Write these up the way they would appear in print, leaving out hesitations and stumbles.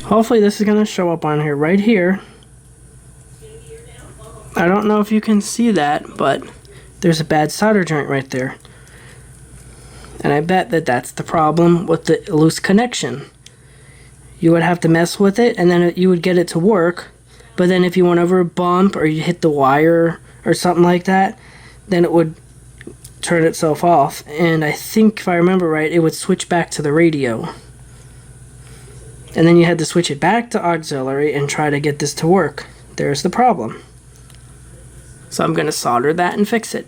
Hopefully this is going to show up on here right here. I don't know if you can see that, but there's a bad solder joint right there. And I bet that that's the problem with the loose connection. You would have to mess with it, and then you would get it to work. But then if you went over a bump or you hit the wire or something like that, then it would turn itself off. And I think, if I remember right, it would switch back to the radio. And then you had to switch it back to auxiliary and try to get this to work. There's the problem. So I'm going to solder that and fix it.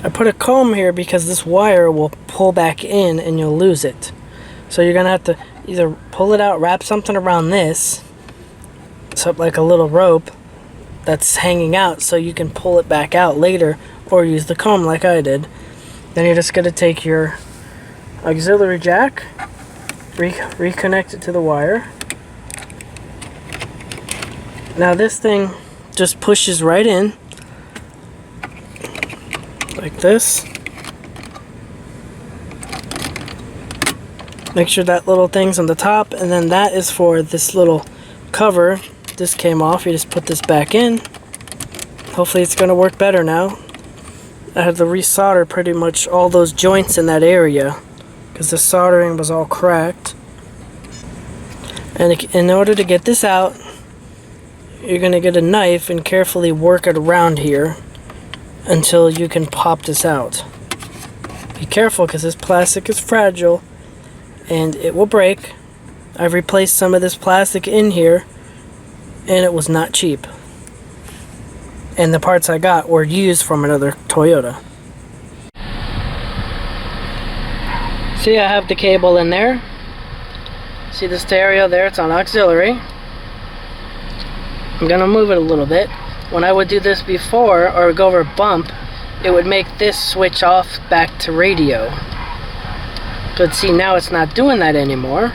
I put a comb here because this wire will pull back in and you'll lose it. So you're gonna have to either pull it out, wrap something around this, so like a little rope that's hanging out so you can pull it back out later, or use the comb like I did. Then you're just gonna take your auxiliary jack, reconnect it to the wire. Now this thing just pushes right in like this. Make sure that little thing's on the top, and then that is for this little cover. This came off, you just put this back in. Hopefully it's going to work better now. I had to resolder pretty much all those joints in that area because the soldering was all cracked. And in order to get this out, you're going to get a knife and carefully work it around here until you can pop this out. Be careful because this plastic is fragile and it will break. I've replaced some of this plastic in here and it was not cheap. And the parts I got were used from another Toyota. See, I have the cable in there. See the stereo there? It's on auxiliary. I'm gonna move it a little bit. When I would do this before, or go over a bump, it would make this switch off back to radio. But see, now it's not doing that anymore.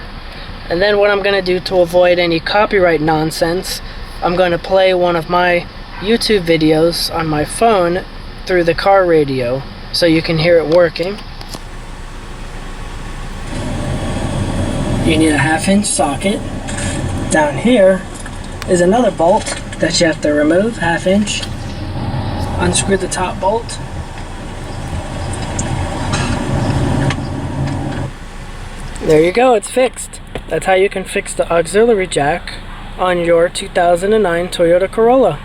And then what I'm going to do to avoid any copyright nonsense, I'm going to play one of my YouTube videos on my phone through the car radio, so you can hear it working. You need a 1/2-inch socket. Down here is another bolt that you have to remove, 1/2 inch. Unscrew the top bolt. There you go, it's fixed. That's how you can fix the auxiliary jack on your 2009 Toyota Corolla.